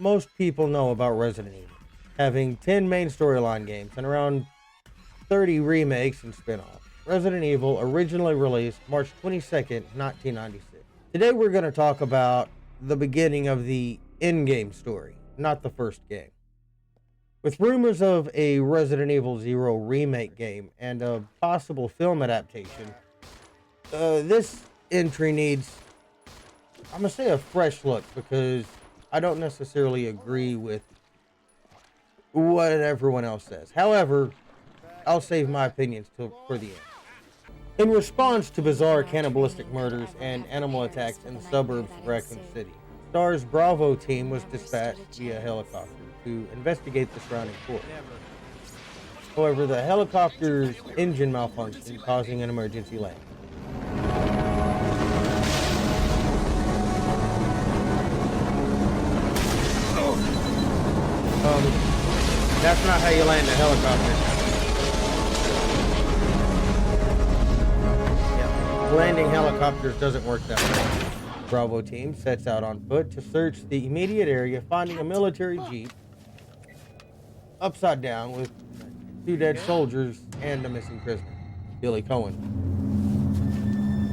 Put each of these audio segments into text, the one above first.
most people know about Resident Evil, having 10 main storyline games and around 30 remakes and spin-offs. Resident Evil originally released March 22nd, 1996. Today we're going to talk about the beginning of the in-game story, not the first game. With rumors of a Resident Evil Zero remake game and a possible film adaptation, this entry needs, I'm going to say, a fresh look, because I don't necessarily agree with what everyone else says. However, I'll save my opinions for the end. In response to bizarre cannibalistic murders and animal attacks in the suburbs of Raccoon City, Star's Bravo team was dispatched via helicopter to investigate the surrounding forest. However, the helicopter's engine malfunctioned, causing an emergency landing. That's not how you land a helicopter. Yeah, landing helicopters doesn't work that way. Bravo team sets out on foot to search the immediate area, finding a military jeep upside down with 2 dead soldiers and a missing prisoner, Billy Cohen.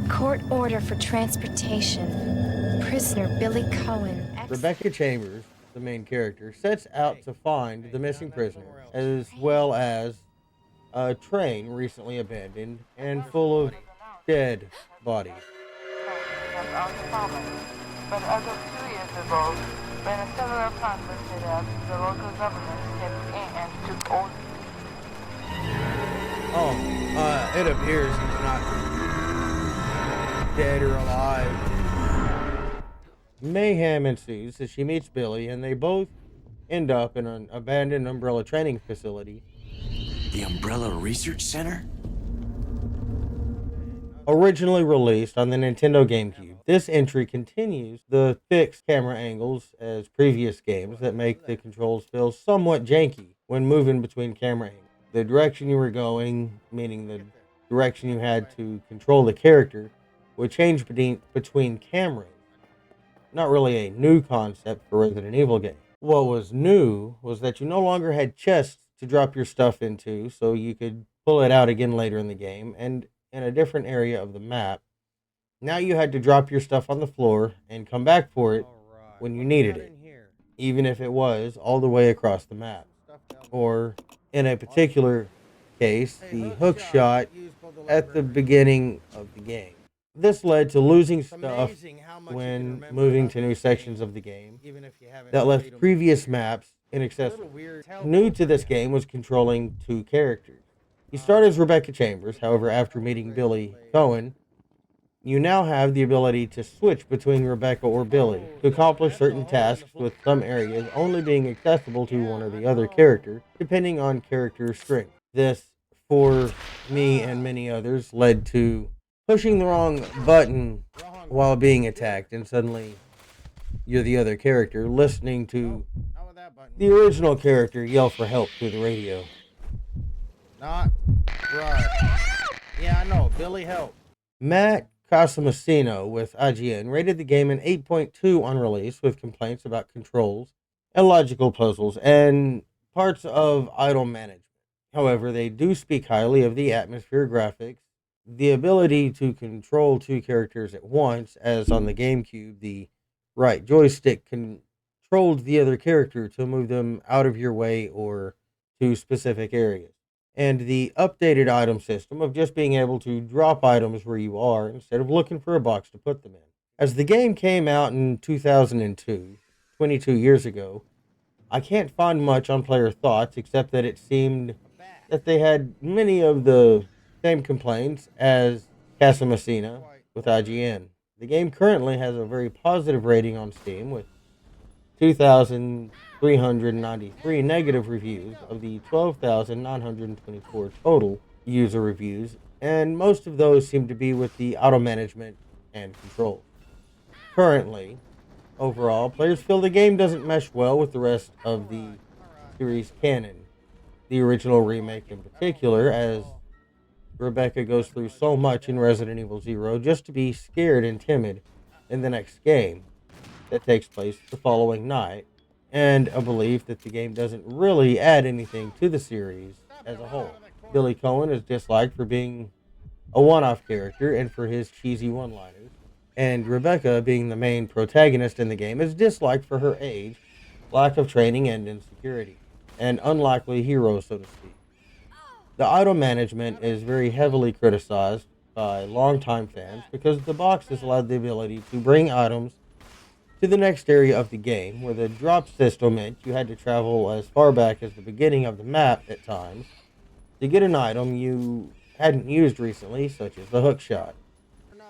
Court order for transportation. Prisoner Billy Cohen. Rebecca Chambers, the main character, sets out to find the missing prisoner, as well as a train recently abandoned and full of dead bodies. But as of 2 years ago, when several plants were set up, the local government stepped in and took over. It appears he's not dead or alive. Mayhem ensues as she meets Billy, and they both end up in an abandoned Umbrella training facility. The Umbrella Research Center? Originally released on the Nintendo GameCube, this entry continues the fixed camera angles as previous games that make the controls feel somewhat janky when moving between camera angles. The direction you were going, meaning the direction you had to control the character, would change between cameras. Not really a new concept for Resident Evil games. What was new was that you no longer had chests to drop your stuff into, so you could pull it out again later in the game, and in a different area of the map. Now you had to drop your stuff on the floor and come back for it when you needed it, even if it was all the way across the map. Or, in a particular case, the hook shot at the beginning of the game. This led to losing stuff when moving to new sections of the game that left previous maps inaccessible. New to this game was controlling 2 characters. You start as Rebecca Chambers, however, after meeting Billy Cohen, you now have the ability to switch between Rebecca or Billy to accomplish certain tasks, with some areas only being accessible to one or the other character, depending on character strength. This, for me and many others, led to pushing the wrong button while being attacked, and suddenly you're the other character, listening to the original character yell for help through the radio. Not right. Yeah, I know. Billy, help. Matt Casamassino with IGN rated the game an 8.2 on release, with complaints about controls, illogical puzzles, and parts of idle management. However, they do speak highly of the atmosphere, graphics, the ability to control 2 characters at once, as on the GameCube, the right joystick controlled the other character to move them out of your way or to specific areas. And the updated item system of just being able to drop items where you are instead of looking for a box to put them in. As the game came out in 2002, 22 years ago, I can't find much on player thoughts, except that it seemed that they had many of the same complaints as Casamassina with IGN. The game currently has a very positive rating on Steam, with 2,393 negative reviews of the 12,924 total user reviews, and most of those seem to be with the auto management and control. Currently, overall, players feel the game doesn't mesh well with the rest of the series canon, the original remake in particular, as Rebecca goes through so much in Resident Evil Zero just to be scared and timid in the next game that takes place the following night, and a belief that the game doesn't really add anything to the series as a whole. Billy Cohen is disliked for being a one off character and for his cheesy one liners, and Rebecca, being the main protagonist in the game, is disliked for her age, lack of training, and insecurity, an unlikely hero, so to speak. The idle management is very heavily criticized by longtime fans because the boxes allowed the ability to bring items to the next area of the game, where the drop system meant you had to travel as far back as the beginning of the map at times to get an item you hadn't used recently, such as the hook shot.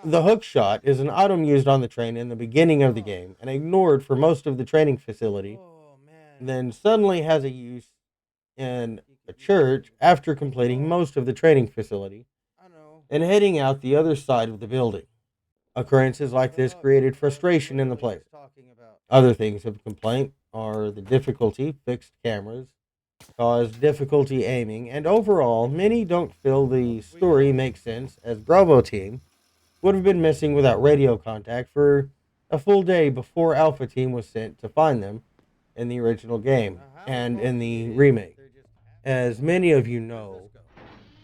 The hook shot is an item used on the train in the beginning of the game and ignored for most of the training facility, then suddenly has a use in a church after completing most of the training facility and heading out the other side of the building. Occurrences like this created frustration in the players. Other things of complaint are the difficulty, fixed cameras, cause difficulty aiming, and overall, many don't feel the story makes sense, as Bravo Team would have been missing without radio contact for a full day before Alpha Team was sent to find them in the original game and in the remake. As many of you know,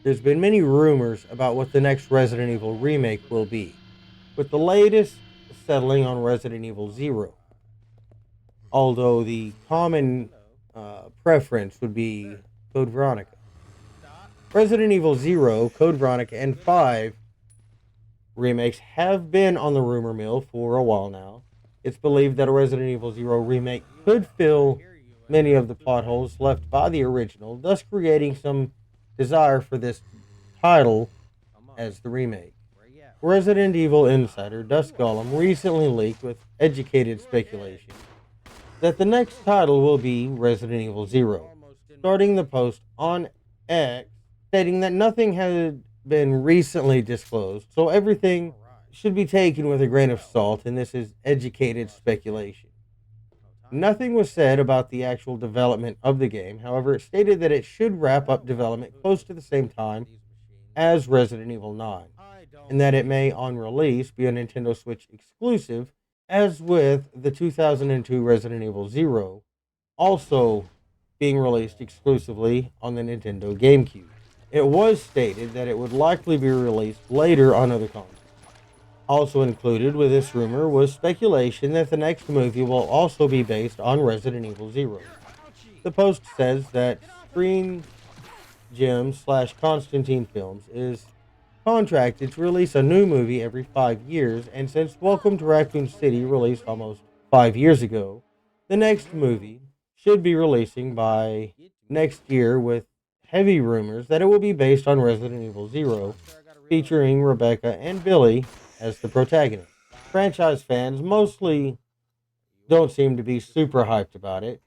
there's been many rumors about what the next Resident Evil remake will be, with the latest settling on Resident Evil Zero. Although the common preference would be Code Veronica. Resident Evil Zero, Code Veronica, and 5 remakes have been on the rumor mill for a while now. It's believed that a Resident Evil Zero remake could fill many of the plot holes left by the original, thus creating some desire for this title as the remake. Resident Evil insider Dust Golem recently leaked with educated speculation that the next title will be Resident Evil Zero, starting the post on X stating that nothing had been recently disclosed, so everything should be taken with a grain of salt, and this is educated speculation. Nothing was said about the actual development of the game, however, it stated that it should wrap up development close to the same time as Resident Evil 9, and that it may, on release, be a Nintendo Switch exclusive, as with the 2002 Resident Evil Zero, also being released exclusively on the Nintendo GameCube. It was stated that it would likely be released later on other consoles. Also included with this rumor was speculation that the next movie will also be based on Resident Evil Zero. The post says that Screen Gems / Constantine Films is contracted to release a new movie every 5 years, and since Welcome to Raccoon City released almost 5 years ago, the next movie should be releasing by next year, with heavy rumors that it will be based on Resident Evil Zero, featuring Rebecca and Billy as the protagonist. Franchise fans mostly don't seem to be super hyped about it,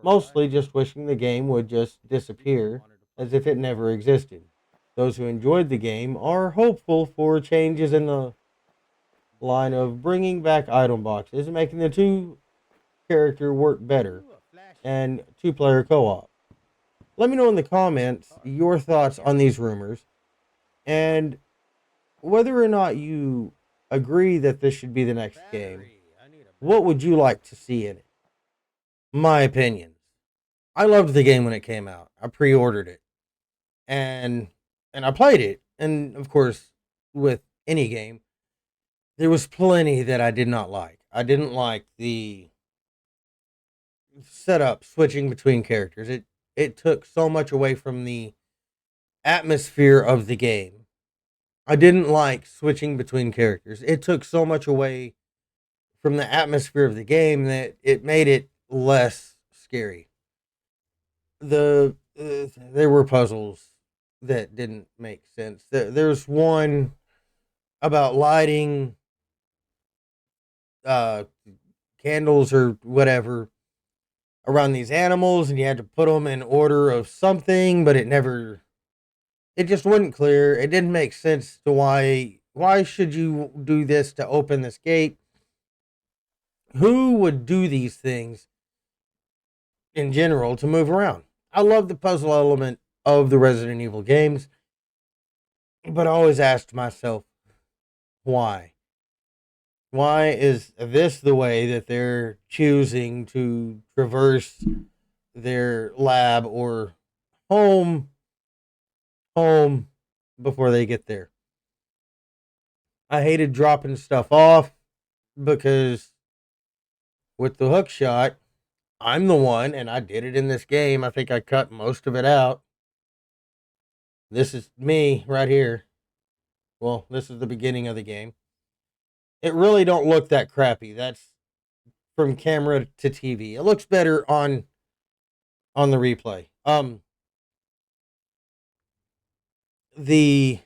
mostly just wishing the game would just disappear as if it never existed. Those who enjoyed the game are hopeful for changes in the line of bringing back item boxes and making the two character work better and two-player co-op. Let me know in the comments your thoughts on these rumors and whether or not you agree that this should be the next game. What would you like to see in it? My opinions. I loved the game when it came out. I pre-ordered it. And I played it. And of course, with any game, there was plenty that I did not like. I didn't like the setup switching between characters. It took so much away from the atmosphere of the game. I didn't like switching between characters. It took so much away from the atmosphere of the game that it made it less scary. There were puzzles that didn't make sense. There's one about lighting candles or whatever around these animals, and you had to put them in order of something, but it just wasn't clear. It didn't make sense to why should you do this to open this gate? Who would do these things in general to move around? I love the puzzle element of the Resident Evil games, but I always asked myself, why? Why is this the way that they're choosing to traverse their lab or home home before they get there? I hated dropping stuff off because with the hook shot, I'm the one, and I did it in this game. I think I cut most of it out. This is me right here. Well, this is the beginning of the game. It really don't look that crappy. That's from camera to TV. It looks better on the replay. The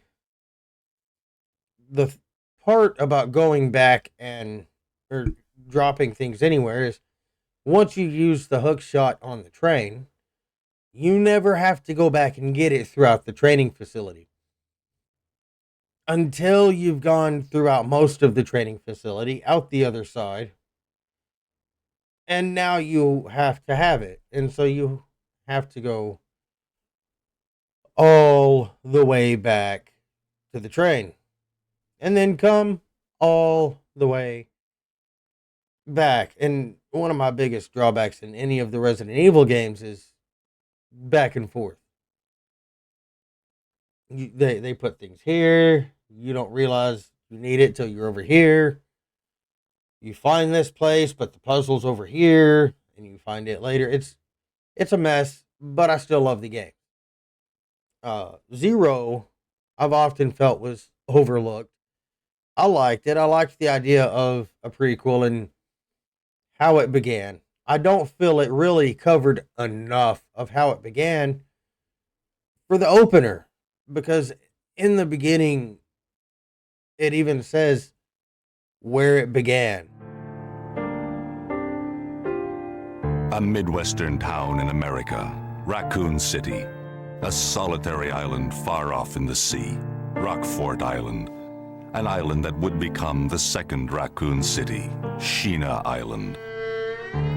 the part about going back and or dropping things anywhere is once you use the hook shot on the train, you never have to go back and get it throughout the training facility until you've gone throughout most of the training facility out the other side. And now you have to have it. And so you have to go all the way back to the train and then come all the way back. And one of my biggest drawbacks in any of the Resident Evil games is back and forth. They put things here. You don't realize you need it till you're over here. You find this place, but the puzzle's over here, and you find it later. It's a mess, but I still love the game. Zero, I've often felt was overlooked. I liked it. I liked the idea of a prequel and how it began. I don't feel it really covered enough of how it began for the opener, because in the beginning, it even says where it began. A Midwestern town in America, Raccoon City, a solitary island far off in the sea, Rockfort Island, an island that would become the second Raccoon City, Sheena Island.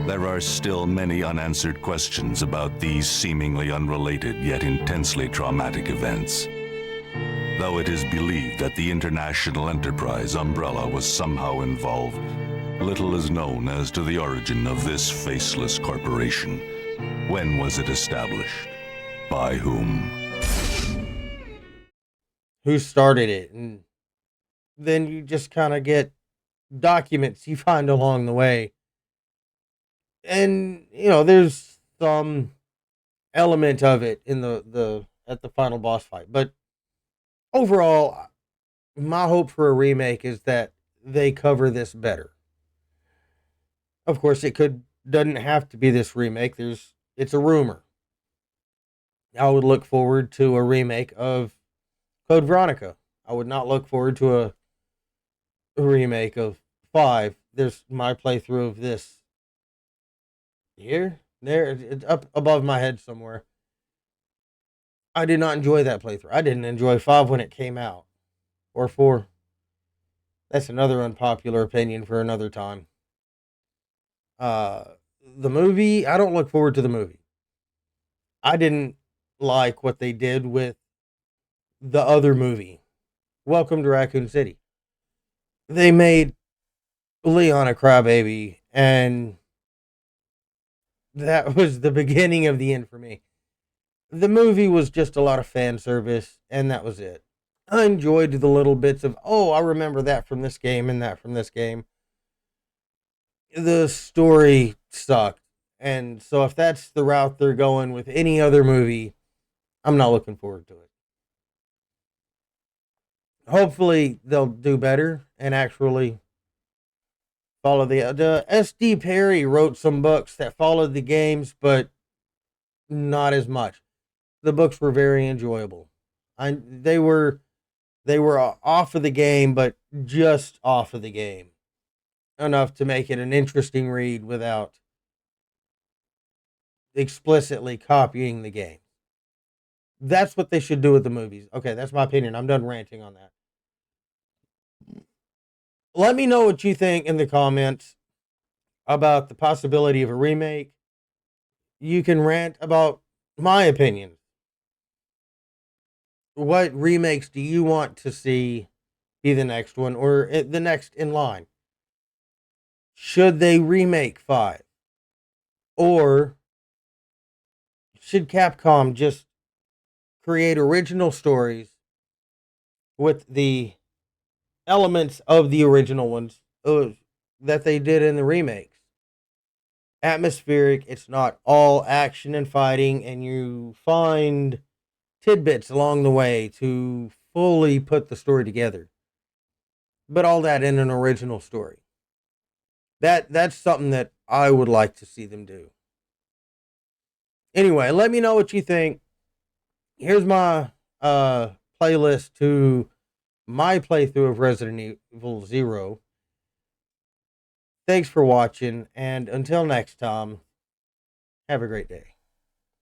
There are still many unanswered questions about these seemingly unrelated yet intensely traumatic events. Though it is believed that the international enterprise Umbrella was somehow involved, little is known as to the origin of this faceless corporation. When was it established? By whom? Who started it? And then you just kind of get documents you find along the way. And, there's some element of it in the at the final boss fight. But overall, my hope for a remake is that they cover this better. Of course, doesn't have to be this remake. It's a rumor. I would look forward to a remake of Code Veronica. I would not look forward to a remake of 5. There's my playthrough of this here, there, it's up above my head somewhere. I did not enjoy that playthrough. I didn't enjoy 5 when it came out, or 4. That's another unpopular opinion for another time. The movie, I don't look forward to the movie. I didn't like what they did with the other movie, Welcome to Raccoon City. They made Leon a crybaby, and that was the beginning of the end for me. The movie was just a lot of fan service, and that was it. I enjoyed the little bits of, I remember that from this game and that from this game. The story sucked. And so if that's the route they're going with any other movie, I'm not looking forward to it. Hopefully they'll do better and actually follow the S.D. Perry wrote some books that followed the games, but not as much. The books were very enjoyable. They were off of the game, but just off of the game enough to make it an interesting read without explicitly copying the game. That's what they should do with the movies. Okay, that's my opinion. I'm done ranting on that. Let me know what you think in the comments about the possibility of a remake. You can rant about my opinion. What remakes do you want to see be the next one or the next in line? Should they remake 5? Or should Capcom just create original stories with the elements of the original ones that they did in the remakes? Atmospheric, it's not all action and fighting, and you find tidbits along the way to fully put the story together. But all that in an original story. That's something that I would like to see them do. Anyway, let me know what you think. Here's my playlist to my playthrough of Resident Evil 0. Thanks for watching, and until next time, have a great day.